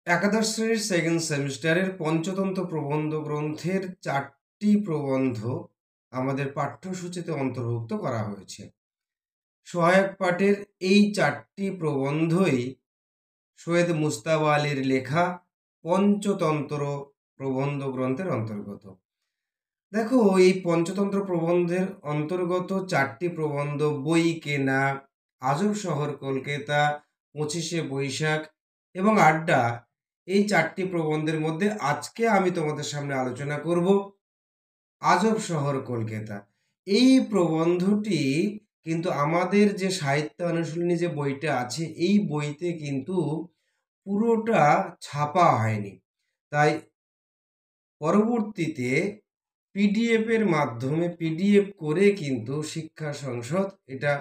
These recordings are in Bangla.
একাদশ শ্রেণীর সেকেন্ড সেমিস্টারের পঞ্চতন্ত্র প্রবন্ধ গ্রন্থের 4টি প্রবন্ধ আমাদের পাঠ্যসূচিতে অন্তর্ভুক্ত করা হয়েছে। সহায়ক পাঠের এই 4টি প্রবন্ধই সৈয়দ মুজতবা আলীর লেখা পঞ্চতন্ত্র প্রবন্ধ গ্রন্থের অন্তর্গত। দেখো, এই পঞ্চতন্ত্র প্রবন্ধের অন্তর্গত 4টি প্রবন্ধ বই কেনা, আজব শহর কলকাতা, 25শে বৈশাখ এবং আড্ডা, এই 4টি প্রবন্ধের মধ্যে আজকে আমি তোমাদের সামনে আলোচনা করব আজব শহর কলকাতা। এই প্রবন্ধটি কিন্তু আমাদের যে সাহিত্য অনুশীলনী যে বইটা আছে, এই বইতে কিন্তু পুরোটা ছাপা হয়নি। তাই পরবর্তীতে পিডিএফ এর মাধ্যমে পিডিএফ করে কিন্তু শিক্ষা সংসদ এটা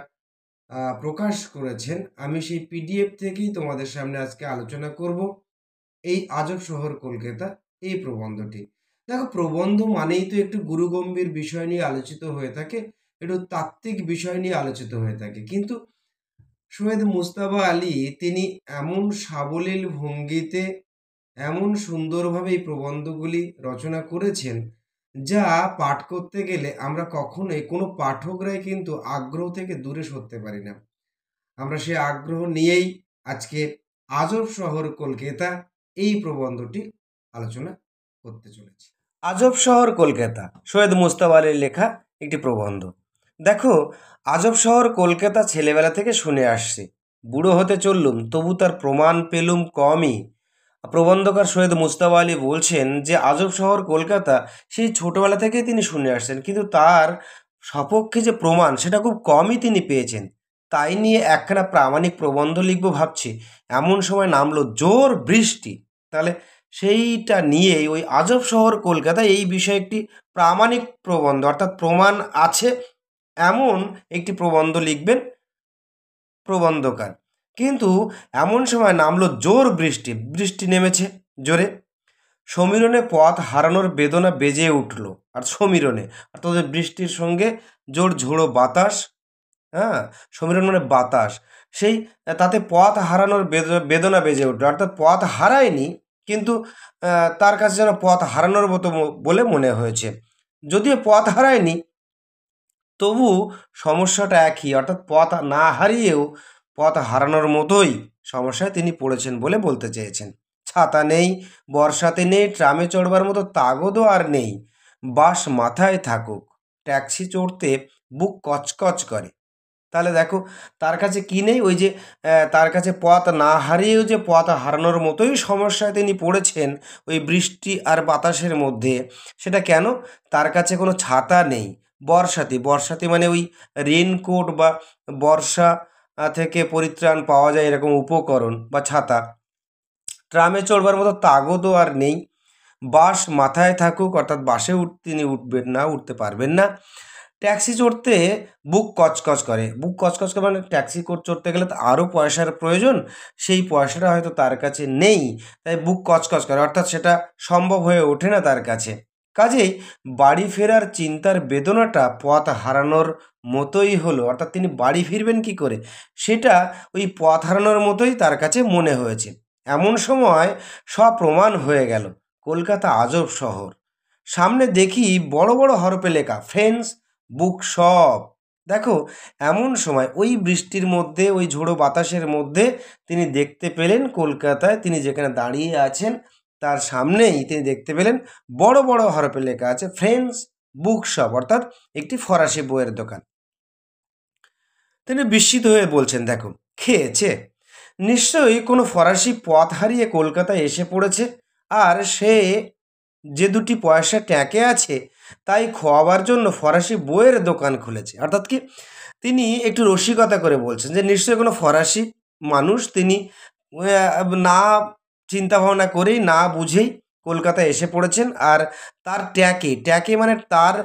প্রকাশ করেছেন। আমি সেই পিডিএফ থেকেই তোমাদের সামনে আজকে আলোচনা করব এই আজব শহর কলকাতা এই প্রবন্ধটি। দেখো, প্রবন্ধ মানেই তো একটু গুরুগম্ভীর বিষয় নিয়ে আলোচিত হয়ে থাকে, একটু তাত্ত্বিক বিষয় নিয়ে আলোচিত হয়ে থাকে, কিন্তু সৈয়দ মুজতবা আলী তিনি এমন সাবলীল ভঙ্গিতে এমন সুন্দরভাবে এই প্রবন্ধগুলি রচনা করেছেন, যা পাঠ করতে গেলে আমরা কখনোই কোনো পাঠকরাই কিন্তু আগ্রহ থেকে দূরে সরতে পারি না। আমরা সে আগ্রহ নিয়েই আজকে আজব শহর কলকাতা এই প্রবন্ধটি আলোচনা করতে চলেছি। আজব শহর কলকাতা সৈয়দ মুজতবা আলীর লেখা একটি প্রবন্ধ। দেখো, আজব শহর কলকাতা ছেলেবেলা থেকে শুনে আসছি, বুড়ো হতে চললুম তবু তার প্রমাণ পেলুম কমই। প্রবন্ধকার সৈয়দ মুজতবা আলী বলছেন যে আজব শহর কলকাতা সেই ছোটবেলা থেকেই তিনি শুনে আসছেন, কিন্তু তার সপক্ষে যে প্রমাণ সেটা খুব কমই তিনি পেয়েছেন। তাই নিয়ে একখানা প্রামাণিক প্রবন্ধ লিখব ভাবছি, এমন সময় নামলো জোর বৃষ্টি। তাহলে সেইটা নিয়েই ওই আজব শহর কলকাতা এই বিষয়ে একটি প্রামাণিক প্রবন্ধ, অর্থাৎ প্রমাণ আছে এমন একটি প্রবন্ধ লিখবেন প্রবন্ধকার। কিন্তু এমন সময় নামলো জোর বৃষ্টি, বৃষ্টি নেমেছে জোরে। সমীরণে পথ হারানোর বেদনা বেজে উঠল, আর সমীরণে অর্থাৎ ওই বৃষ্টির সঙ্গে জোর ঝোড়ো বাতাস, হ্যাঁ, সমীরণ মানে বাতাস, সেই তাতে পথ হারানোর বেদনা বেজে উঠল, অর্থাৎ পথ হারায়নি, কিন্তু তার কাছে যেন পথ হারানোর মতো বলে মনে হয়েছে। যদিও পথ হারায়নি, তবু সমস্যাটা একই, অর্থাৎ পথ না হারিয়েও পথ হারানোর মতোই সমস্যায় তিনি পড়েছেন বলে বলতে চেয়েছেন। ছাতা নেই, বর্ষাতে নেই, ট্রামে চড়বার মতো তাগদও আর নেই, বাস মাথায় থাকুক, ট্যাক্সি চড়তে বুক কচকচ করে। তাহলে দেখো, তার কাছে কি নেই, ওই যে তার কাছে পথ না হারিয়েও যে পথ হারানোর মতোই সমস্যায় তিনি পড়েছেন ওই বৃষ্টি আর বাতাসের মধ্যে। সেটা কেন? তার কাছে কোনো ছাতা নেই। বর্ষাতি, বর্ষাতি মানে ওই রেনকোট বা বর্ষা থেকে পরিত্রাণ পাওয়া যায় এরকম উপকরণ বা ছাতা। ট্রামে চড়বার মতো তাগদও আর নেই। বাস মাথায় থাকুক, অর্থাৎ বাসে তিনি উঠবেন না, উঠতে পারবেন না। ট্যাক্সি চড়তে বুক কচকচ করে, বুক কচকচ করে মানে ট্যাক্সি চড়তে গেলে তো আরও পয়সার প্রয়োজন, সেই পয়সাটা হয়তো তার কাছে নেই, তাই বুক কচকচ করে, অর্থাৎ সেটা সম্ভব হয়ে ওঠে না তার কাছে। কাজেই বাড়ি ফেরার চিন্তার বেদনাটা পথ হারানোর মতোই হলো, অর্থাৎ তিনি বাড়ি ফিরবেন কি করে সেটা ওই পথ হারানোর মতোই তার কাছে মনে হয়েছে। এমন সময় সব প্রমাণ হয়ে গেল, কলকাতা আজব শহর। সামনে দেখি বড় বড় হরফে লেখা ফ্রেন্ডস বুক শপ। দেখো, এমন সময় ওই বৃষ্টির মধ্যে, ওই ঝোড়ো বাতাসের মধ্যে তিনি দেখতে পেলেন কলকাতায় তিনি যেখানে দাঁড়িয়ে আছেন তার সামনেই তিনি দেখতে পেলেন বড় বড় হরফে লেখা আছে ফ্রেন্ডস বুক শপ, অর্থাৎ একটি ফরাসি বইয়ের দোকান। তিনি বিস্মিত হয়ে বলছেন, দেখো, খেয়েছে নিশ্চয়ই কোনো ফরাসি পথ হারিয়ে কলকাতায় এসে পড়েছে, আর সে যে দুটি পয়সা ট্যাঁকে আছে তাই খোয়াবার জন্য ফরাসি বইয়ের দোকান খুলেছে। অর্থাৎ কি, তিনি একটু রসিকতা করে বলছেন যে নিশ্চয়ই কোনো ফরাসি মানুষ, তিনি না চিন্তা ভাবনা করেই না বুঝেই কলকাতায় এসে পড়েছেন, আর তার ট্যাঁকে, ট্যাঁকে মানে তার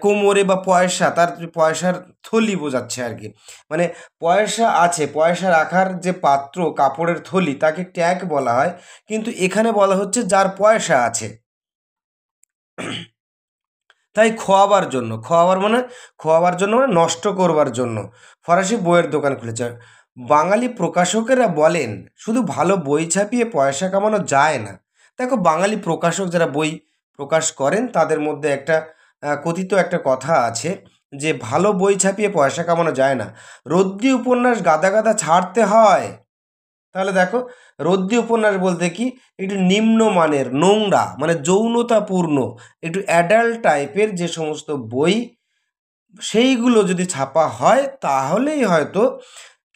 কোমরে বা পয়সা, তার পয়সার থলি বোঝাচ্ছে আর কি, মানে পয়সা আছে, পয়সা রাখার যে পাত্র কাপড়ের থলি তাকে ট্যাগ বলা হয়, কিন্তু এখানে বলা হচ্ছে যার পয়সা আছে। তাই খোয়াবার জন্য, খোয়াবার মানে খোয়াবার জন্য মানে নষ্ট করবার জন্য ফরাসি বইয়ের দোকান খুলেছে। বাঙালি প্রকাশকেরা বলেন শুধু ভালো বই ছাপিয়ে পয়সা কামানো যায় না। দেখো, বাঙালি প্রকাশক যারা বই প্রকাশ করেন তাদের মধ্যে একটা কথিত একটা কথা আছে যে ভালো বই ছাপিয়ে পয়সা কামানো যায় না, রদ্দি উপন্যাস গাদা গাদা ছাড়তে হয়। তাহলে দেখো, রদ্দি উপন্যাস বলতে কি, একটু নিম্নমানের, নোংরা, মানে যৌনতাপূর্ণ, একটু অ্যাডাল্ট টাইপের যে সমস্ত বই, সেইগুলো যদি ছাপা হয় তাহলেই হয়তো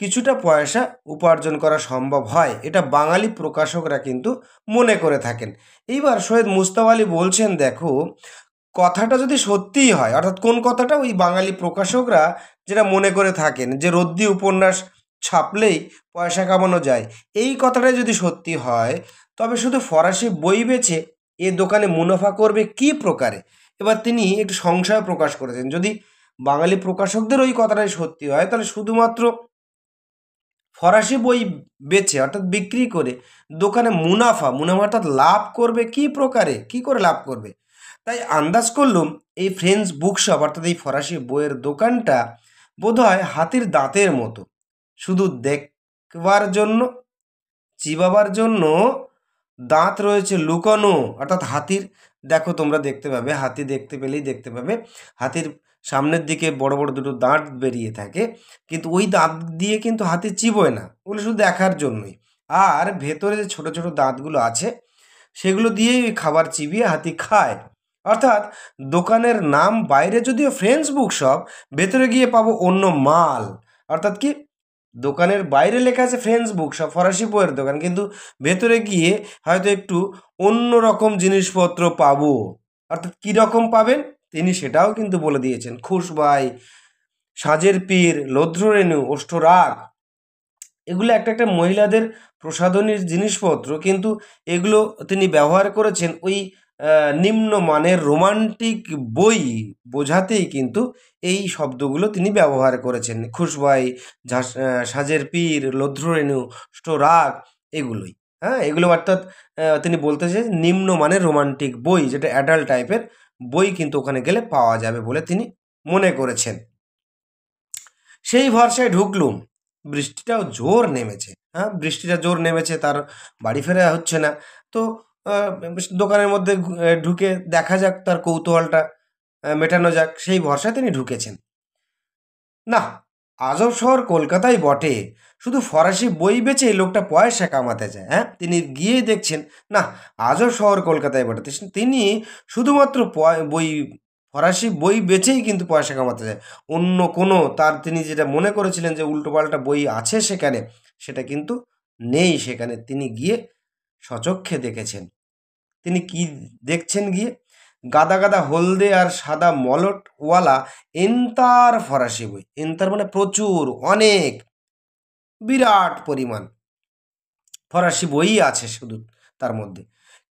কিছুটা পয়সা উপার্জন করা সম্ভব হয়, এটা বাঙালি প্রকাশকরা কিন্তু মনে করে থাকেন। এইবার সৈয়দ মুজতবা আলী বলছেন, দেখো, কথাটা যদি সত্যিই হয়, অর্থাৎ কোন কথাটা, ওই বাঙালি প্রকাশকরা যেটা মনে করে থাকেন যে রদ্দি উপন্যাস ছাপলেই পয়সা কামানো যায়, এই কথাটাই যদি সত্যি হয়, তবে শুধু ফরাসি বই বেচে এ দোকানে মুনাফা করবে কি প্রকারে? এবার তিনি একটু সংশয় প্রকাশ করেছেন, যদি বাঙালি প্রকাশকদের ওই কথাটাই সত্যি হয়, তাহলে শুধুমাত্র ফরাসি বই বেচে, অর্থাৎ বিক্রি করে দোকানে মুনাফা মুনাফা অর্থাৎ লাভ করবে কি প্রকারে, কি করে লাভ করবে? তাই আন্দাজ করলুম এই ফ্রেঞ্চ বুকশপ, অর্থাৎ এই ফরাসি বইয়ের দোকানটা বোধহয় হাতির দাঁতের মতো, শুধু দেখবার জন্য, চিবাবার জন্য দাঁত রয়েছে লুকানো। অর্থাৎ হাতির, দেখো তোমরা দেখতে পাবে, হাতি দেখতে পেলেই দেখতে পাবে হাতির সামনের দিকে বড় বড় দুটো দাঁত বেরিয়ে থাকে, কিন্তু ওই দাঁত দিয়ে কিন্তু হাতি চিবোয় না, ওগুলো শুধু দেখার জন্যই। আর ভেতরে যে ছোট ছোট দাঁতগুলো আছে সেগুলো দিয়েই ওই খাবার চিবিয়ে হাতি খায়। অর্থাৎ দোকানের নাম বাইরে যদিও ফ্রেঞ্চ বুকশপ, ভেতরে গিয়ে পাবো অন্য মাল। অর্থাৎ কি, দোকানের বাইরে লেখা আছে ফ্রেঞ্চ বুকশপ, ফরাসি বইয়ের দোকান, কিন্তু ভেতরে গিয়ে হয়তো একটু অন্য রকম জিনিসপত্র পাবো। অর্থাৎ কী রকম পাবেন তিনি সেটাও কিন্তু বলে দিয়েছেন। খুশবাই, সাজের পীর, লৌধ্ররেণু, ওষ্ঠরাগ, এগুলো একটা একটা মহিলাদের প্রসাধনীর জিনিসপত্র, কিন্তু এগুলো তিনি ব্যবহার করেছেন ওই নিম্নমানের রোমান্টিক বই বোঝাতেই কিন্তু এই শব্দগুলো তিনি ব্যবহার করেছেন। খুশবাই, সাজের পীর, লৌধ্ররেণু, ওষ্ঠরাগ, এগুলোই। হ্যাঁ, এগুলো অর্থাৎ তিনি বলতে চাই নিম্নমানের রোমান্টিক বই, যেটা অ্যাডাল্ট টাইপের বই কিন্তু ওখানে গেলে পাওয়া যাবে বলে তিনি মনে করেছেন। সেই ভরসায় ঢুকলুম। বৃষ্টিটাও জোর নেমেছে। হ্যাঁ, বৃষ্টিটা জোর নেমেছে, তার বাড়ি ফেরা হচ্ছে না। তো দোকানের মধ্যে ঢুকে দেখা যাক, তার কৌতূহলটা মেটানো যাক, সেই ভরসায় তিনি ঢুকেছেন। না, আজব শহর কলকাতাই বটে, শুধু ফরাসি বই বেচে লোকটা পয়সা কামাতে যায়। হ্যাঁ, তিনি গিয়েই দেখছেন, না, আজব শহর কলকাতায় বটে, তিনি শুধুমাত্র বই, ফরাসি বই বেচেই কিন্তু পয়সা কামাতে যায়। অন্য কোনো তার, তিনি যেটা মনে করেছিলেন যে উল্টোপাল্টা বই আছে সেখানে, সেটা কিন্তু নেই সেখানে। তিনি গিয়ে সচক্ষে দেখেছেন। তিনি কি দেখছেন গিয়ে? গাদা গাদা হলদে আর সাদা মলটওয়ালা এন্তার ফরাসি বই। এন্তার মানে প্রচুর, অনেক, বিরাট পরিমাণ ফরাসি বই আছে শুধু তার মধ্যে।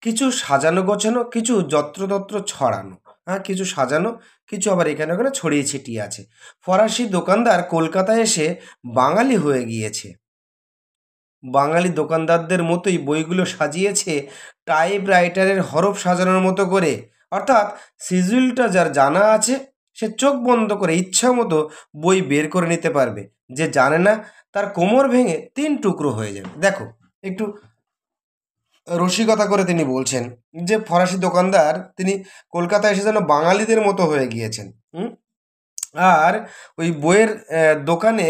কিছু সাজানো গোছানো, কিছু যত্রতত্র ছড়ানো। হ্যাঁ, কিছু সাজানো, কিছু আবার এখানে ওখানে ছড়িয়ে ছিটিয়ে আছে। ফরাসি দোকানদার কলকাতায় এসে বাঙালি হয়ে গিয়েছে। বাঙালি দোকানদারদের মতোই বইগুলো সাজিয়েছে টাইপ রাইটারের হরফ সাজানোর মতো করে। অর্থাৎ সিজিলটা যার জানা আছে সে চোখ বন্ধ করে ইচ্ছা মতো বই বের করে নিতে পারবে, যে জানে না তার কোমর ভেঙে 3 টুকরো হয়ে যাবে। দেখো, একটু রসিকতা করে তিনি বলছেন যে ফরাসি দোকানদার তিনি কলকাতায় এসে যেন বাঙালিদের মতো হয়ে গিয়েছেন। আর ওই বইয়ের দোকানে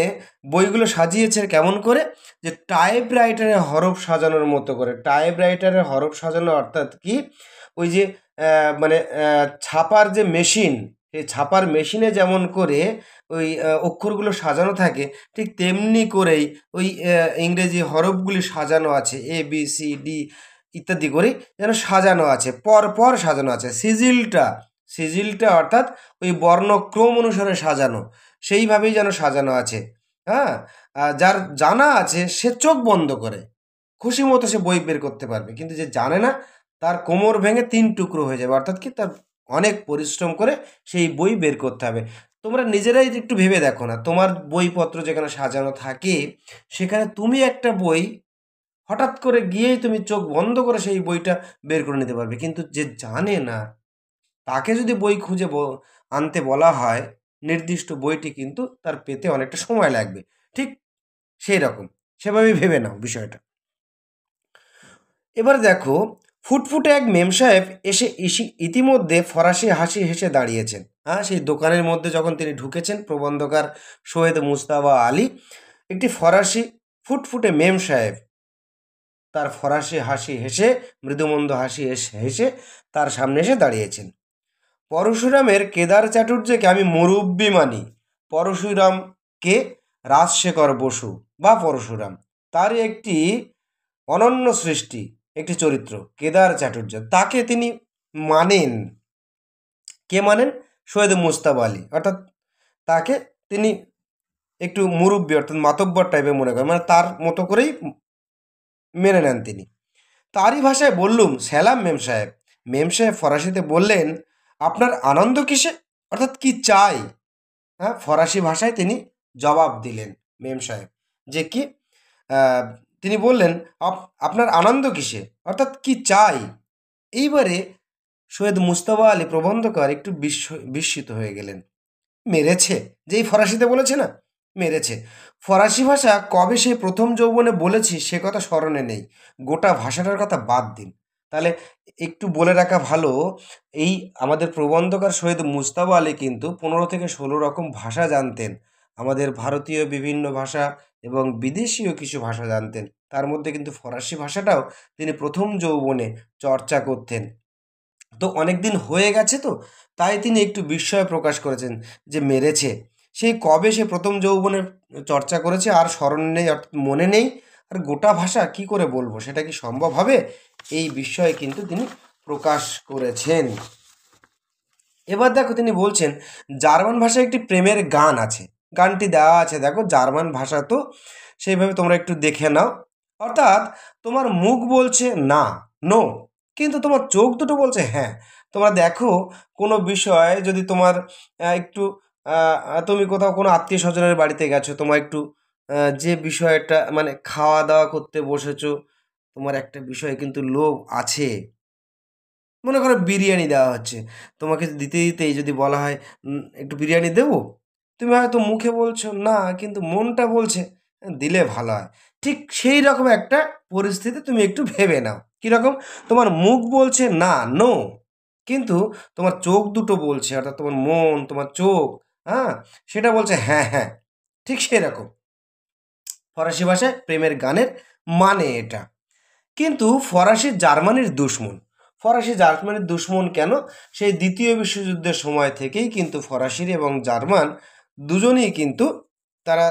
বইগুলো সাজিয়েছে কেমন করে, যে টাইপ রাইটারের হরফ সাজানোর মতো করে। টাইপ রাইটারের হরফ সাজানো অর্থাৎ কি, ওই যে মানে ছাপার যে মেশিন, সেই ছাপার মেশিনে যেমন করে ওই অক্ষরগুলো সাজানো থাকে, ঠিক তেমনি করেই ওই ইংরেজি হরফগুলি সাজানো আছে, এ বি সি ডি ইত্যাদি করেই যেন সাজানো আছে, পর পর সাজানো আছে। সিজিলটা অর্থাৎ ওই বর্ণক্রম অনুসারে সাজানো, সেইভাবেই যেন সাজানো আছে। হ্যাঁ, যার জানা আছে সে চোখ বন্ধ করে খুশি মতো সে বই বের করতে পারবে, কিন্তু যে জানে না তার কোমর ভেঙে 3 টুকরো হয়ে যাবে। অর্থাৎ কি, তার অনেক পরিশ্রম করে সেই বই বের করতে হবে। তোমরা নিজেরাই একটু ভেবে দেখো না, তোমার বইপত্র যেখানে সাজানো থাকে সেখানে তুমি একটা বই হঠাৎ করে গিয়েই তুমি চোখ বন্ধ করে সেই বইটা বের করে নিতে পারবে, কিন্তু যে জানে না তাকে যদি বই খুঁজে আনতে বলা হয়, নির্দিষ্ট বইটি কিন্তু তার পেতে অনেকটা সময় লাগবে। ঠিক সেই রকম, সেভাবেই ভেবে নাও বিষয়টা। এবার দেখো, ফুটফুটে এক মেম সাহেব এসে ইতিমধ্যে ফরাসি হাসি হেসে দাঁড়িয়েছেন। হ্যাঁ, সেই দোকানের মধ্যে যখন তিনি ঢুকেছেন, প্রবন্ধকার সৈয়দ মুস্তাফা আলী, একটি ফরাসি ফুটফুটে মেম সাহেব তার ফরাসি হাসি হেসে, মৃদুমন্দ হাসি হেসে তার সামনে এসে দাঁড়িয়েছেন। পরশুরামের কেদার চাটুর্যকে আমি মুরব্বি মানি। পরশুরামকে রাজশেখর বসু বা পরশুরাম, তারই একটি অনন্য সৃষ্টি, একটি চরিত্র কেদার চাটুর্য, তাকে তিনি মানেন। কে মানেন? সৈয়দ মুজতবা আলী, অর্থাৎ তাকে তিনি একটু মুরব্বী অর্থাৎ মাতব্বর টাইপের মনে করেন, মানে তার মতো করেই মেনে নেন তিনি। তারই ভাষায় বললুম, সালাম মেম সাহেব। মেম সাহেব ফরাসিতে বললেন, আপনার আনন্দ কিসে, অর্থাৎ কি চাই? হ্যাঁ, ফরাসি ভাষায় তিনি জবাব দিলেন মেম সাহেব, যে কি আহ, তিনি বললেন, আপনার আনন্দ কিসে, অর্থাৎ কি চাই? এইবারে সৈয়দ মুস্তফা আলী প্রবন্ধকার একটু বিস্মিত হয়ে গেলেন। মেরেছে, যেই ফরাসিতে বলেছে না, মেরেছে। ফরাসি ভাষা কবে সে প্রথম যৌবনে বলেছি সে কথা স্মরণে নেই, গোটা ভাষাটার কথা বাদ দিন। তাহলে একটু বলে রাখা ভালো, এই আমাদের প্রবন্ধকার সৈয়দ মুজতবা আলী কিন্তু 15 থেকে 16 রকম ভাষা জানতেন। আমাদের ভারতীয় বিভিন্ন ভাষা এবং বিদেশীয় কিছু ভাষা জানতেন। তার মধ্যে কিন্তু ফরাসি ভাষাটাও তিনি প্রথম যৌবনে চর্চা করতেন। তো অনেক দিন হয়ে গেছে, তো তাই তিনি একটু বিস্ময় প্রকাশ করেছেন যে মেরেছে। সেই কবে সে প্রথম যৌবনে চর্চা করেছে আর স্মরণ নেই, অর্থাৎ মনে নেই, আর গোটা ভাষা কি করে বলবো, সেটা কি সম্ভব হবে? এই বিষয়ে কিন্তু তিনি প্রকাশ করেছেন। এবার দেখো, তিনি বলছেন জার্মান ভাষায় একটি প্রেমের গান আছে। গানটি দেওয়া আছে, দেখো জার্মান ভাষা, তো সেইভাবে তোমরা একটু দেখে নাও। অর্থাৎ তোমার মুখ বলছে না, নো, কিন্তু তোমার চোখ দুটো বলছে হ্যাঁ। তোমরা দেখো, কোনো বিষয় যদি তোমার একটু তুমি কোথাও কোনো আত্মীয় স্বজনের বাড়িতে গেছো, তোমার একটু যে বিষয়টা মানে খাওয়া দাওয়া করতে বসেছো, তোমার একটা বিষয়ে কিন্তু লোভ আছে। মনে করো বিরিয়ানি দেওয়া হচ্ছে, তোমাকে দিতে দিতেই যদি বলা হয় একটু বিরিয়ানি দেবো, তুমি হয়তো মুখে বলছো না, কিন্তু মনটা বলছে দিলে ভালো হয়। ঠিক সেই রকম একটা পরিস্থিতি তুমি একটু ভেবে নাও। কীরকম? তোমার মুখ বলছে না, নো, কিন্তু তোমার চোখ দুটো বলছে, অর্থাৎ তোমার মন, তোমার চোখ, হ্যাঁ, সেটা বলছে হ্যাঁ হ্যাঁ। ঠিক সেরকম ফরাসি ভাষায় প্রেমের গানের মানে এটা। কিন্তু ফরাসি জার্মানির দুশ্মন। ফরাসি জার্মানির দুশ্মন কেন? সেই দ্বিতীয় বিশ্বযুদ্ধের সময় থেকেই কিন্তু ফরাসি এবং জার্মান দুজনেই কিন্তু তারা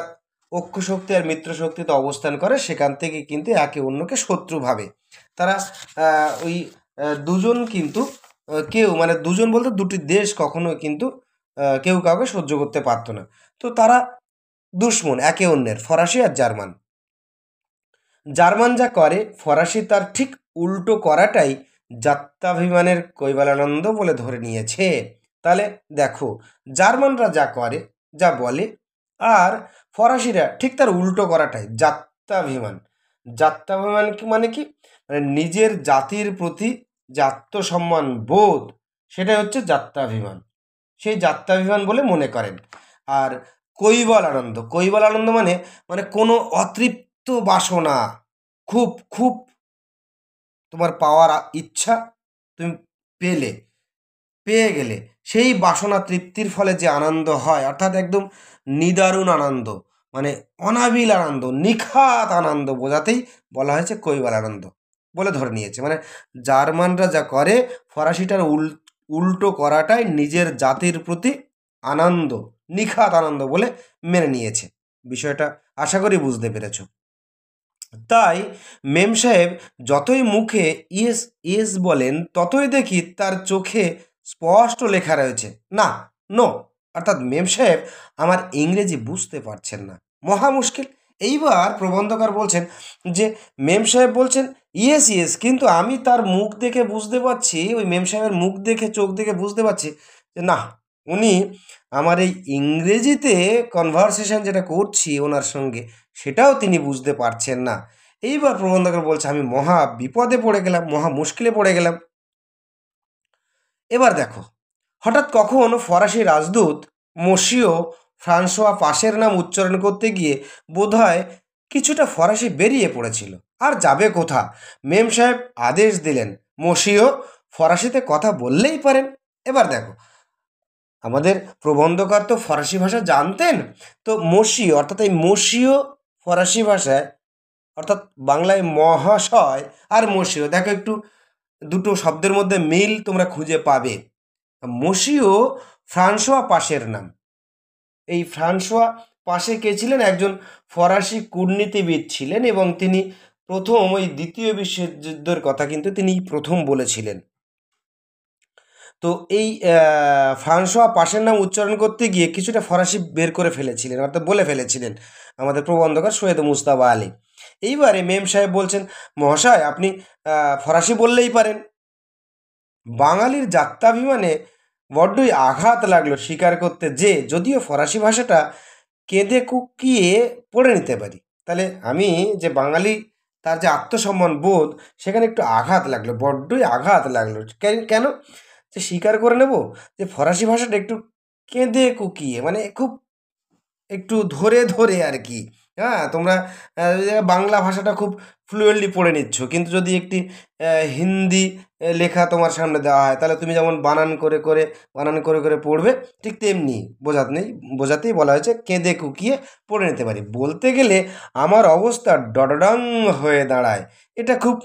অক্ষ শক্তি আর মিত্র শক্তিতে অবস্থান করে, সেখান থেকে কিন্তু একে অন্যকে শত্রু ভাবে তারা। ওই দুজন কিন্তু কেউ, মানে দুজন বলতে দুটি দেশ কখনো কিন্তু কেউ কাউকে সহ্য করতে পারতো না। তো তারা দুশ্মন একে অন্যের, ফরাসি আর জার্মান। জার্মান যা করে ফরাসি তার ঠিক উল্টো করাটাই যাত্রাভিমানের কৈবল্যানন্দ বলে ধরে নিয়েছে। তাহলে দেখো, জার্মানরা যা করে, যা বলে, আর ফরাসিরা ঠিক তার উল্টো করাটাই যাত্রাভিমান। যাত্রাভিমান কি মানে কি? মানে নিজের জাতির প্রতি যে আত্মসম্মান বোধ, সেটাই হচ্ছে যাত্রাভিমান। সেই যাত্রাভিমান বলে মনে করেন। আর কৈবল আনন্দ, কৈবল আনন্দ মানে মানে কোনো অতৃপ্ত বাসনা, খুব খুব তোমার পাওয়ার ইচ্ছা, তুমি পেলে, পেয়ে গেলে সেই বাসনা তৃপ্তির ফলে যে আনন্দ হয়, অর্থাৎ একদম নিদারুণ আনন্দ, মানে অনাবিল আনন্দ, নিখাত আনন্দ বোঝাতেই বলা হয়েছে কৈবল আনন্দ বলে ধরে নিয়েছে। মানে জার্মানরা যা করে, ফরাসিটার উল্টো করাটাই নিজের জাতির প্রতি আনন্দ, নিখাত আনন্দ বলে মেনে নিয়েছে। বিষয়টা আশা করি বুঝতে পেরেছো। তাই মেম সাহেব যতই মুখে ইয়েস ইয়েস বলেন, ততই দেখি তার চোখে স্পষ্ট লেখা রয়েছে না, নো। অর্থাৎ মেম সাহেব আমার ইংরেজি বুঝতে পারছেন না, মহা মুশকিল। এইবার প্রবন্ধকার বলছেন যে মেম সাহেব বলছেন ইয়েস ইয়েস, কিন্তু আমি তার মুখ দেখে বুঝতে পারছি, ওই মেম সাহেবের মুখ দেখে, চোখ দেখে বুঝতে পারছি যে না, উনি আমার এই ইংরেজিতে কনভারসেশন যেটা করছি ওনার সঙ্গে, সেটাও তিনি বুঝতে পারছেন না। এইবার প্রবন্ধকার বলছে আমি মহা বিপদে পড়ে গেলাম, মহা মুশকিলে পড়ে গেলাম। এবার দেখো, হঠাৎ কখন ফরাসি রাজদূত মসিও ফ্রান্সোয়া পাশের নাম উচ্চারণ করতে গিয়ে বোধহয় কিছুটা ফরাসি বেরিয়ে পড়েছিল। আর যাবে কোথা? মেম সাহেব আদেশ দিলেন, মসিও ফরাসিতে কথা বললেই পারেন। এবার দেখো, আমাদের প্রবন্ধকার তো ফরাসি ভাষা জানতেন, তো মসিও অর্থাৎ এই মসিও ফরাসি ভাষায় অর্থাৎ বাংলায় মহাশয় আর মসিও, দেখো একটু দুটো শব্দের মধ্যে মিল তোমরা খুঁজে পাবে। মসিও ফ্রান্সোয়া পাশের নাম। এই ফ্রান্সোয়া পাশে কে ছিলেন? একজন ফরাসি কূটনীতিবিদ ছিলেন এবং তিনি প্রথম ওই দ্বিতীয় বিশ্বযুদ্ধের কথা কিন্তু তিনি প্রথম বলেছিলেন। তো এই ফ্রান্সোয়া পাশের নাম উচ্চারণ করতে গিয়ে কিছুটা ফরাসি বের করে ফেলেছিলেন, অর্থাৎ বলে ফেলেছিলেন আমাদের প্রবন্ধকার সৈয়দ মুস্তাফা আলী। এইবারে মেম সাহেব বলছেন, মহাশয় আপনি ফরাসি বললেই পারেন। বাঙালির জাত্যাভিমানে বড্ডই আঘাত লাগলো স্বীকার করতে যে যদিও ফরাসি ভাষাটা কেঁদে কুকিয়ে পড়ে নিতে পারি। তাহলে আমি যে বাঙালি, তার যে আত্মসম্মান বোধ, সেখানে একটু আঘাত লাগলো, বড্ডই আঘাত লাগলো। কেন? যে স্বীকার করে নেব যে ফরাসি ভাষাটা একটু কেঁদে কুকিয়ে, মানে খুব একটু ধরে ধরে আর কি। হ্যাঁ, তোমরা বাংলা ভাষাটা খুব ফ্লুয়েন্টলি পড়ে নিচ্ছ, কিন্তু যদি একটি হিন্দি লেখা তোমার সামনে দেওয়া হয়, তাহলে তুমি যেমন বানান করে করে পড়বে, ঠিক তেমনি বোঝাতেই বলা হয়েছে কেঁদে কুকিয়ে পড়ে নিতে পারি। বলতে গেলে আমার অবস্থা ডডডং হয়ে দাঁড়ায়। এটা খুব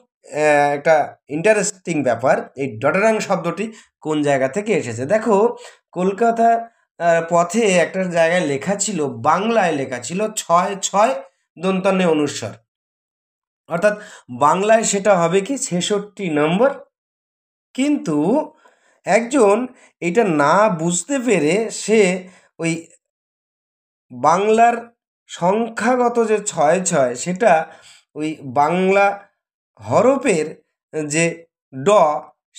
একটা ইন্টারেস্টিং ব্যাপার। এই ডডডং শব্দটি কোন জায়গা থেকে এসেছে দেখো। কলকাতা পথে একটা জায়গায় লেখা ছিল, বাংলায় লেখা ছিল ৬৬ দন্তান্নে অনুস্বার, অর্থাৎ বাংলায় সেটা হবে কি ৬৬ নম্বর। কিন্তু একজন এটা না বুঝতে পেরে সে ওই বাংলার সংখ্যাগত যে ৬৬ সেটা ওই বাংলা হরফের যে ড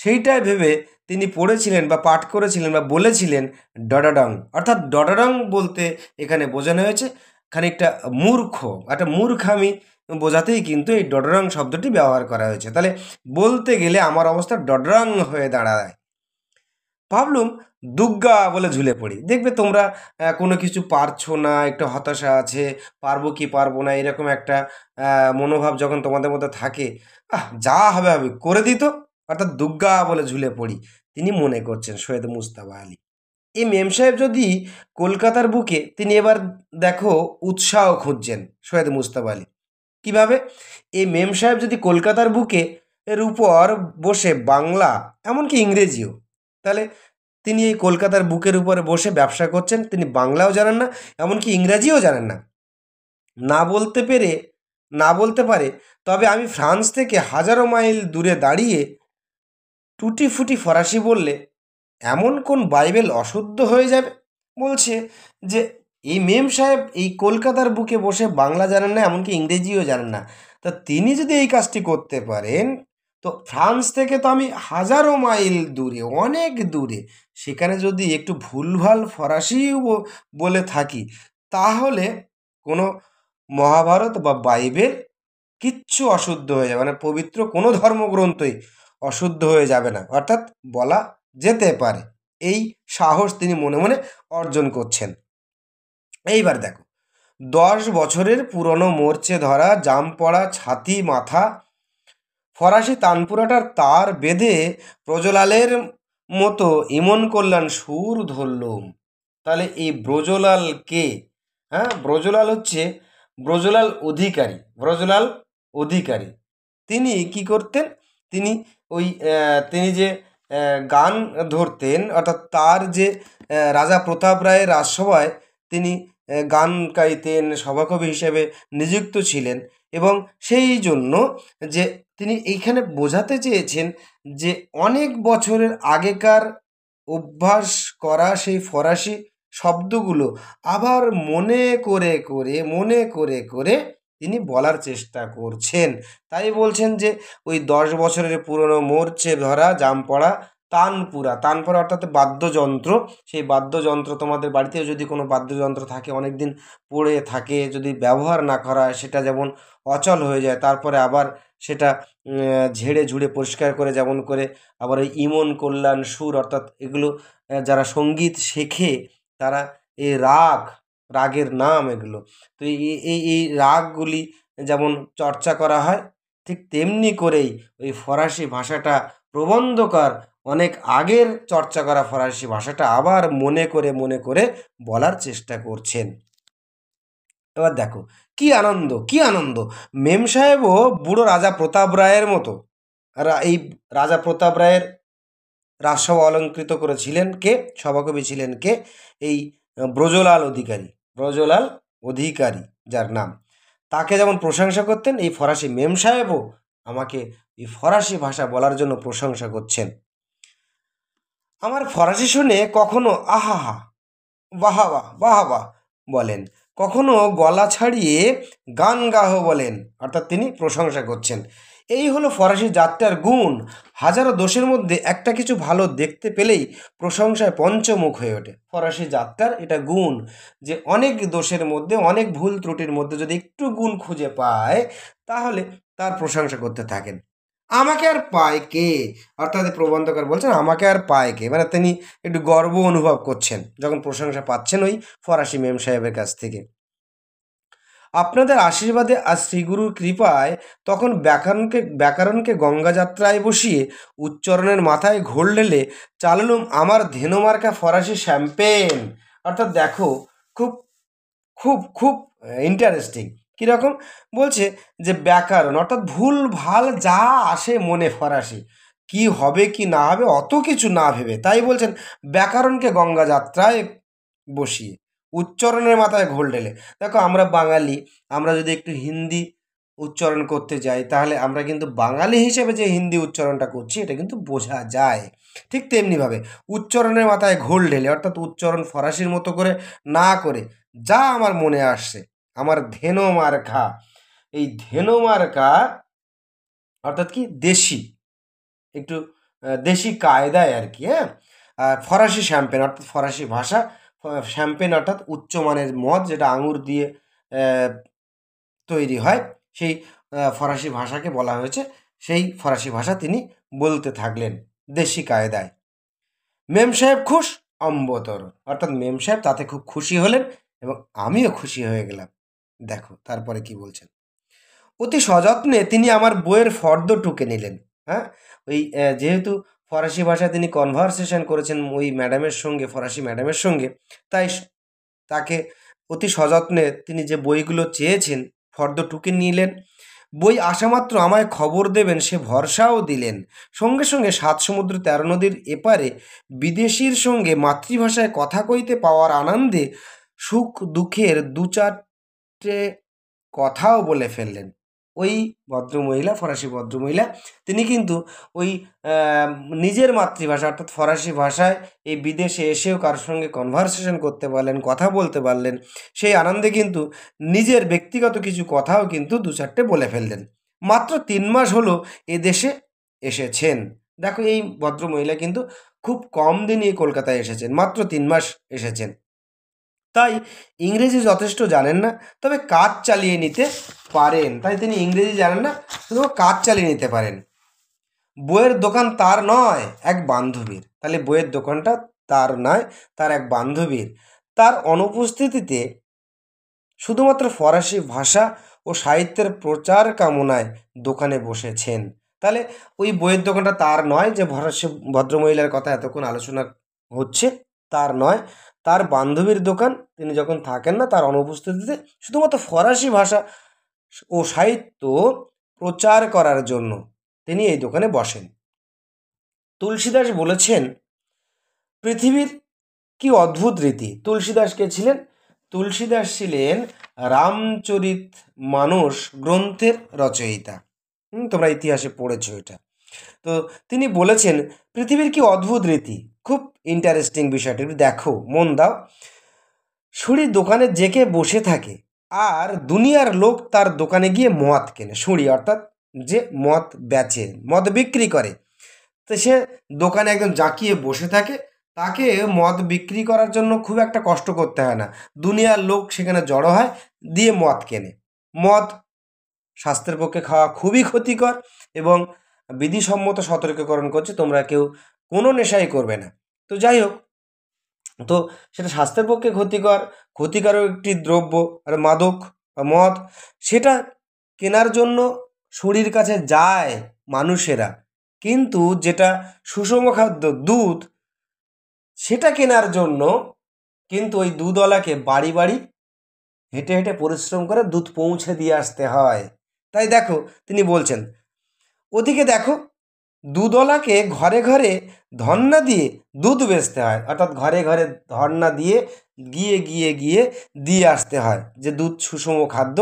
সেইটাই ভেবে তিনি পড়েছিলেন বা পাঠ করেছিলেন বা বলেছিলেন ডডাডং। অর্থাৎ ডডাডং বলতে এখানে বোঝানো হয়েছে খানিকটা মূর্খ, একটা মূর্খামি বোঝাতেই কিন্তু এই ডডাডং শব্দটি ব্যবহার করা হয়েছে। তাহলে বলতে গেলে আমার অবস্থা ডডাডং হয়ে দাঁড়ায়। ভাবলুম দুগ্গা বলে ঝুলে পড়ি। দেখবে তোমরা কোনো কিছু পারছো না, একটু হতাশা আছে, পারবো কি পারবো না এরকম একটা মনোভাব যখন তোমাদের মধ্যে থাকে, যা হবে হবে করে দিত, অর্থাৎ দুগ্গা বলে ঝুলে পড়ি। তিনি মনে করছেন সৈয়দ মুজতবা আলী। এই মেম সাহেব যদি কলকাতার বুকে, তিনি এবার দেখো উৎসাহ খুঁজছেন সৈয়দ মুজতবা আলী। কীভাবে? এই মেম সাহেব যদি কলকাতার বুকে এর উপর বসে বাংলা এমনকি ইংরেজিও, তাহলে তিনি এই কলকাতার বুকের উপরে বসে ব্যবসা করছেন, তিনি বাংলাও জানেন না এমনকি ইংরাজিও জানেন না। না বলতে পারে, তবে আমি ফ্রান্স থেকে হাজারো মাইল দূরে দাঁড়িয়ে টুটি ফুটি ফরাসি বললে এমন কোন বাইবেল অশুদ্ধ হয়ে যাবে? বলছে যে এই মেম সাহেব এই কলকাতার বুকে বসে বাংলা জানেন না এমনকি ইংরেজিও জানেন না, তা তিনি যদি এই কাজটি করতে পারেন, তো ফ্রান্স থেকে তো আমি হাজারো মাইল দূরে, অনেক দূরে, সেখানে যদি একটু ভুলভাল ফরাসিও বলে থাকি, তাহলে কোনো মহাভারত বা বাইবেল কিচ্ছু অশুদ্ধ হয়ে যাবে, মানে পবিত্র কোনো ধর্মগ্রন্থই অশুদ্ধ হয়ে যাবে না, অর্থাৎ বলা যেতে পারে। এই সাহস তিনি মনে মনে অর্জন করছেন। এইবার দেখো, 10 বছরের পুরনো মরচে ধরা জাম পড়া ছাতি মাথা ফরাসি তানপুরাটার তার বেঁধে ব্রজলালের মতো ইমন কল্যাণ সুর ধরলুম। তাহলে এই ব্রজলাল কে? হ্যাঁ, ব্রজলাল হচ্ছে ব্রজলাল অধিকারী। তিনি কি করতেন? তিনি ওই তিনি যে গান ধরতেন, অর্থাৎ তার যে রাজা প্রতাপ রায়ের রাজসভায় তিনি গান গাইতেন, সভাকবি হিসেবে নিযুক্ত ছিলেন, এবং সেই জন্য যে তিনি এইখানে বোঝাতে চেয়েছেন যে অনেক বছরের আগেকার অভ্যাস করা সেই ফরাসি শব্দগুলো আবার মনে করে করে তিনি বলার চেষ্টা করছেন। তাই বলছেন যে ওই 10 বছরের পুরনো মরচে ধরা জাম পড়া তানপুরা অর্থাৎ বাদ্যযন্ত্র। সেই বাদ্যযন্ত্র তোমাদের বাড়িতেও যদি কোনো বাদ্যযন্ত্র থাকে, অনেক দিন পড়ে থাকে, যদি ব্যবহার না করা হয়, সেটা যেমন অচল হয়ে যায়, তারপরে আবার সেটা ঝেড়ে ঝুড়ে পরিষ্কার করে যেমন করে আবার ওই ইমন কল্যাণ সুর, অর্থাৎ এগুলো যারা সঙ্গীত শেখে তারা এই রাগের নাম এগুলো। তো এই রাগগুলি যেমন চর্চা করা হয়, ঠিক তেমনি করেই ওই ফরাসি ভাষাটা প্রবন্ধকার অনেক আগের চর্চা করা ফরাসি ভাষাটা আবার মনে করে বলার চেষ্টা করছেন। এবার দেখো কি আনন্দ, কি আনন্দ! মেম সাহেবও বুড়ো রাজা প্রতাপ রায়ের মতো, এই রাজা প্রতাপ রায়ের রাজসভা অলঙ্কৃত করেছিলেন কে, সভাকবি ছিলেন কে, এই ব্রজলাল অধিকারী, ব্রজলাল অধিকারী যার নাম, তাকে যেমন প্রশংসা করতেন, এই ফরাসি মেম সাহেবও আমাকে এই ফরাসি ভাষা বলার জন্য প্রশংসা করছেন। আমার ফরাসি শুনে কখনো আহাহা, বাহা বাহ বাহা বাহ বলেন, কখনো গলা ছাড়িয়ে গান গাহ বলেন, অর্থাৎ তিনি প্রশংসা করছেন। এই হলো ফরাসি জাতটার গুণ। হাজারো দোষের মধ্যে একটা কিছু ভালো দেখতে পেলেই প্রশংসায় পঞ্চমুখ হয়ে ওঠে। ফরাসি জাতটার এটা গুণ যে অনেক দোষের মধ্যে, অনেক ভুল ত্রুটির মধ্যে যদি একটু গুণ খুঁজে পায় তাহলে তার প্রশংসা করতে থাকেন। আমাকে আর পায় কে, অর্থাৎ প্রবন্ধকার বলছেন আমাকে আর পায় কে, মানে তিনি একটু গর্ব অনুভব করছেন যখন প্রশংসা পাচ্ছেন ওই ফরাসি মেম সাহেবের কাছ থেকে। আপনাদের আশীর্বাদে আর শ্রীগুরুর কৃপায় তখন ব্যাকরণকে গঙ্গাযাত্রায় বসিয়ে উচ্চারণের মাথায় ঘোল ঢেলে চালালুম আমার ধেনুমার্কা ফরাসি শ্যাম্পেন। অর্থাৎ দেখো খুব খুব খুব ইন্টারেস্টিং। কীরকম বলছে যে ব্যাকরণ অর্থাৎ ভুল ভাল যা আসে মনে ফরাসি, কি হবে কি না হবে অত কিছু না ভেবে, তাই বলছেন ব্যাকরণকে গঙ্গা যাত্রায় বসিয়ে উচ্চারণের মাথায় ঘোল ঢেলে। দেখো আমরা বাঙালি, আমরা যদি একটু হিন্দি উচ্চারণ করতে যাই তাহলে আমরা কিন্তু বাঙালি হিসেবে যে হিন্দি উচ্চারণটা করছি এটা কিন্তু বোঝা যায়। ঠিক তেমনিভাবে উচ্চারণের মাথায় ঘোল ঢেলে অর্থাৎ উচ্চারণ ফরাসির মতো করে না করে যা আমার মনে আসছে, আমার ধেনো মার্কা, এই ধেনো মার্কা অর্থাৎ কি দেশি, একটু দেশি কায়দায় আর কি, হ্যাঁ। আর ফরাসি শ্যাম্পেন অর্থাৎ ফরাসি ভাষা, শ্যাম্পেন অর্থাৎ উচ্চমানের মদ যেটা আঙুর দিয়ে তৈরি হয়, সেই ফরাসি ভাষাকে বলা হয়েছে। সেই ফরাসি ভাষা তিনি বলতে থাকলেন দেশি কায়দায়। মেম সাহেব খুশ অম্বতর, অর্থাৎ মেম সাহেব তাতে খুব খুশি হলেন এবং আমিও খুশি হয়ে গেলাম। দেখো তারপরে কি বলছেন, অতি সযত্নে তিনি আমার বইয়ের ফর্দ টুকে নিলেন। হ্যাঁ, ওই যেহেতু ফরাসি ভাষায় তিনি কনভারসেশন করেছেন ওই ম্যাডামের সঙ্গে, ফরাসি ম্যাডামের সঙ্গে, তাই তাকে অতি সযত্নে তিনি যে বইগুলো চেয়েছেন ফর্দ টুকে নিলেন। বই আসামাত্র আমায় খবর দেবেন সে ভরসাও দিলেন। সঙ্গে সঙ্গে সাত সমুদ্র ১৩ নদীর এপারে বিদেশির সঙ্গে মাতৃভাষায় কথা কইতে পাওয়ার আনন্দে সুখ দুঃখের দু চারটে কথাও বলে ফেললেন। ওই ভদ্রমহিলা, ফরাসি ভদ্রমহিলা, তিনি কিন্তু ওই নিজের মাতৃভাষা অর্থাৎ ফরাসি ভাষায় এই বিদেশে এসেও কারোর সঙ্গে কনভারসেশন করতে পারলেন, কথা বলতে পারলেন। সেই আনন্দে কিন্তু নিজের ব্যক্তিগত কিছু কথাও কিন্তু দু চারটে বলে ফেললেন। মাত্র ৩ মাস হলো এদেশে এসেছেন। দেখো এই ভদ্রমহিলা কিন্তু খুব কম দিনই কলকাতায় এসেছেন, মাত্র ৩ মাস এসেছেন। তাই ইংরেজি যথেষ্ট জানেন না, তবে কাজ চালিয়ে নিতে পারেন। তাই তিনি ইংরেজি জানেন না, শুধু কাজ চালিয়ে নিতে পারেন। বইয়ের দোকান তার নয়, এক বান্ধবীর। তাহলে বইয়ের দোকানটা তার নয়, তার এক বান্ধবীর। তার অনুপস্থিতিতে শুধুমাত্র ফরাসি ভাষা ও সাহিত্যের প্রচার কামনায় দোকানে বসেছেন। তাহলে ওই বইয়ের দোকানটা তার নয়, যে ফরাসি ভদ্রমহিলার কথা এতক্ষণ আলোচনা হচ্ছে, তার নয়, তার বান্ধবীর দোকান। তিনি যখন থাকেন না তার অনুপস্থিতিতে শুধুমাত্র ফরাসি ভাষা ও সাহিত্য প্রচার করার জন্য তিনি এই দোকানে বসেন। তুলসীদাস বলেছেন পৃথিবীর কি অদ্ভুত রীতি। তুলসীদাস কে ছিলেন? তুলসীদাস ছিলেন রামচরিত মানস গ্রন্থের রচয়িতা। তোমরা ইতিহাসে পড়েছো এটা। তো তিনি বলেছেন পৃথিবীর কি অদ্ভুত রীতি। খুব ইন্টারেস্টিং বিষয়টা, একটু দেখো, মন দাও। সুড়ি দোকানে জেকে বসে থাকে আর দুনিয়ার লোক তার দোকানে গিয়ে মদ কেনে। সুড়ি অর্থাৎ যে মদ বেচে, মদ বিক্রি করে, তো সে দোকানে একদম জাঁকিয়ে বসে থাকে, তাকে মদ বিক্রি করার জন্য খুব একটা কষ্ট করতে হয় না। দুনিয়ার লোক সেখানে জড়ো হয়, দিয়ে মদ কেনে। মদ স্বাস্থ্যের পক্ষে খাওয়া খুবই ক্ষতিকর এবং বিধিসম্মত সতর্কীকরণ করছে তোমরা কেউ কোনো নেশাই করবে না। তো যাই হোক, তো সেটা স্বাস্থ্যের পক্ষে ক্ষতিকারক একটি দ্রব্য, আর মাদক বা মদ, সেটা কেনার জন্য শুঁড়ির কাছে যায় মানুষেরা, কিন্তু যেটা সুষম খাদ্য দুধ, সেটা কেনার জন্য কিন্তু ওই দুধওয়ালাকে বাড়ি বাড়ি হেঁটে হেঁটে পরিশ্রম করে দুধ পৌঁছে দিয়ে আসতে হয়। তাই দেখো তিনি বলছেন, ওদিকে দেখো দুধওয়ালাকে ঘরে ঘরে ধর্না দিয়ে দুধ বেচতে হয়, অর্থাৎ ঘরে ঘরে ধর্না দিয়ে গিয়ে গিয়ে গিয়ে দিয়ে আসতে হয় যে দুধ সুষম খাদ্য,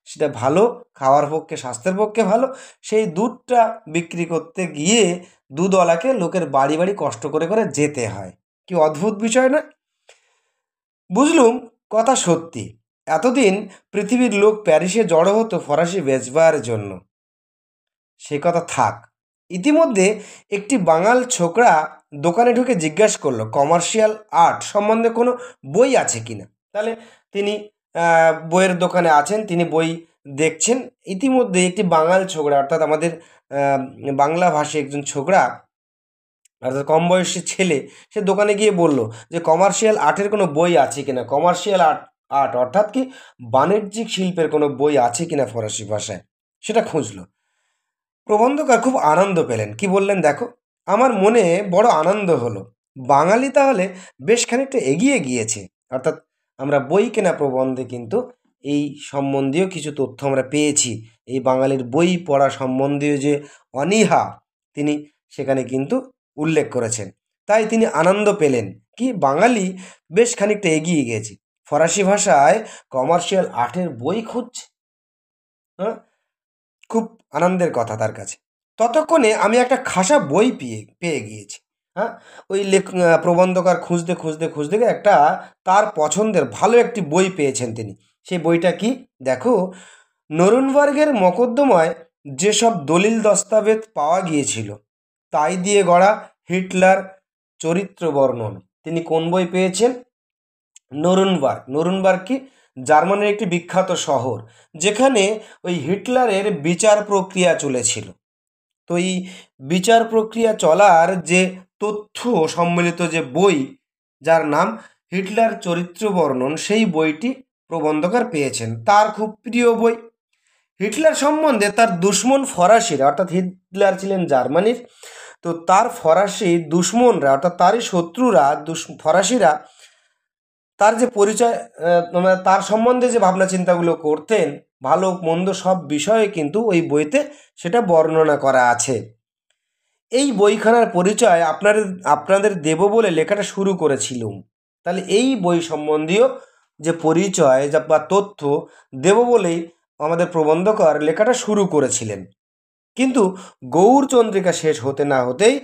সেটা ভালো, খাওয়ার পক্ষে স্বাস্থ্যের পক্ষে ভালো। সেই দুধটা বিক্রি করতে গিয়ে দুধওয়ালাকে লোকের বাড়ি বাড়ি কষ্ট করে করে যেতে হয়। কি অদ্ভুত বিষয় না? বুঝলুম কথা সত্যি। এতদিন পৃথিবীর লোক প্যারিসে জড়ো হতো ফরাসি বেচবার জন্য, সে কথা থাক। ইতিমধ্যে একটি বাঙাল ছোকরা দোকানে ঢুকে জিজ্ঞাসা করলো কমার্শিয়াল আর্ট সম্বন্ধে কোনো বই আছে কিনা। তাহলে তিনি বইয়ের দোকানে আছেন, তিনি বই দেখছেন। ইতিমধ্যে একটি বাঙাল ছোকরা, অর্থাৎ আমাদের বাংলা ভাষী একজন ছোকরা, অর্থাৎ কম বয়সী ছেলে, সে দোকানে গিয়ে বলল যে কমার্শিয়াল আর্টের কোনো বই আছে কিনা, কমার্শিয়াল আর্ট আর্ট অর্থাৎ কি বাণিজ্যিক শিল্পের কোনো বই আছে কিনা ফরাসি ভাষায়, সেটা খুঁজলো। প্রবন্ধকার খুব আনন্দ পেলেন। কি বললেন দেখো, আমার মনে বড় আনন্দ হলো, বাঙালি তাহলে বেশ খানিকটা এগিয়ে গিয়েছে। অর্থাৎ আমরা বই কেনা প্রবন্ধে কিন্তু এই সম্বন্ধীয় কিছু তথ্য আমরা পেয়েছি। এই বাঙালির বই পড়া সম্বন্ধীয় যে অনীহা তিনি সেখানে কিন্তু উল্লেখ করেছেন। তাই তিনি আনন্দ পেলেন কি বাঙালি বেশ খানিকটা এগিয়ে গিয়েছে, ফরাসি ভাষায় কমার্শিয়াল আর্টের বই খুঁজছে। হ্যাঁ, খুব আনন্দের কথা তার কাছে। ততক্ষণে আমি একটা খাসা বই পেয়ে গিয়েছি। হ্যাঁ, ওই প্রবন্ধকার খুঁজতে খুঁজতে খুঁজতে গিয়ে একটা তার পছন্দের ভালো একটি বই পেয়েছেন তিনি। সেই বইটা কি দেখো, নুরেমবার্গের মকদ্দমায় যেসব দলিল দস্তাবেজ পাওয়া গিয়েছিল তাই দিয়ে গড়া হিটলার চরিত্র বর্ণন। তিনি কোন বই পেয়েছেন? নুরেমবার্গ। নুরেমবার্গ কি জার্মানির একটি বিখ্যাত শহর, যেখানে ওই হিটলারের বিচার প্রক্রিয়া চলেছিল। তো এই বিচার প্রক্রিয়া চলার যে তথ্য সম্মিলিত যে বই, যার নাম হিটলার চরিত্র বর্ণন, সেই বইটি প্রবন্ধকার পেয়েছেন। তার খুব প্রিয় বই। হিটলার সম্বন্ধে তার দুশ্মন ফরাসিরা, অর্থাৎ হিটলার ছিলেন জার্মানির, তো তার ফরাসি দুশ্মনরা, অর্থাৎ তারই শত্রুরা ফরাসিরা তার যে পরিচয়, তার সম্বন্ধে যে ভাবনা চিন্তাগুলো করতেন, ভালো মন্দ সব বিষয়ে কিন্তু ওই বইতে সেটা বর্ণনা করা আছে। এই বইখানার পরিচয় আপনাদের দেব বলে লেখাটা শুরু করেছিলুম। তাহলে এই বই সম্বন্ধীয় যে পরিচয় বা তথ্য দেব বলেই আমাদের প্রবন্ধকার লেখাটা শুরু করেছিলেন। কিন্তু গৌরচন্দ্রিকা শেষ হতে না হতেই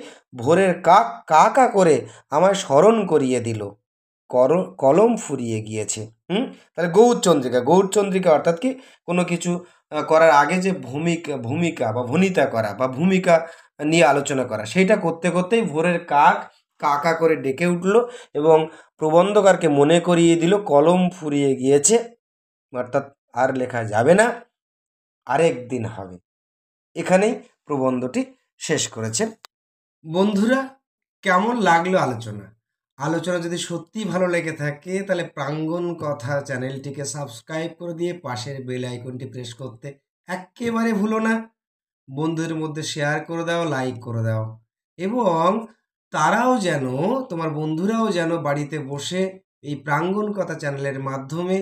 ভোরের কাক কা কা করে আমায় স্মরণ করিয়ে দিল, কলম ফুরিয়ে গিয়েছে। তাহলে গৌরচন্দ্রিকা অর্থাৎ কি কোনো কিছু করার আগে যে ভূমিকা বা ভনিতা করা বা ভূমিকা নিয়ে আলোচনা করা, সেইটা করতে করতেই ভোরের কাক কা কা করে ডেকে উঠল এবং প্রবন্ধকারকে মনে করিয়ে দিল কলম ফুরিয়ে গিয়েছে, অর্থাৎ আর লেখা যাবে না, আরেক দিন হবে। এখানেই প্রবন্ধটি শেষ করেছেন। বন্ধুরা, কেমন লাগলো আলোচনা যদি সত্যি ভালো লেগে থাকে তাহলে প্রাঙ্গণ কথা চ্যানেলটিকে সাবস্ক্রাইব করে দিয়ে পাশের বেল আইকনটি প্রেস করতে একেবারে ভুলো না। বন্ধুদের মধ্যে শেয়ার করে দাও, লাইক করে দাও, এবং তোমার বন্ধুরাও যেন বাড়িতে বসে এই প্রাঙ্গণ কথা চ্যানেলের মাধ্যমে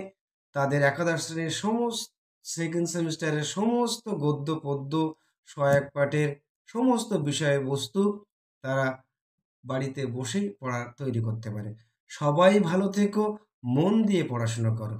তাদের একাদশ শ্রেণীর সেকেন্ড সেমিস্টারের সমস্ত গদ্য পদ্য সহায়ক পাঠের সমস্ত বিষয়বস্তু তারা বাড়িতে বসেই তৈরি করতে পারে। সবাই ভালো থেকো, মন দিয়ে পড়াশোনা করো।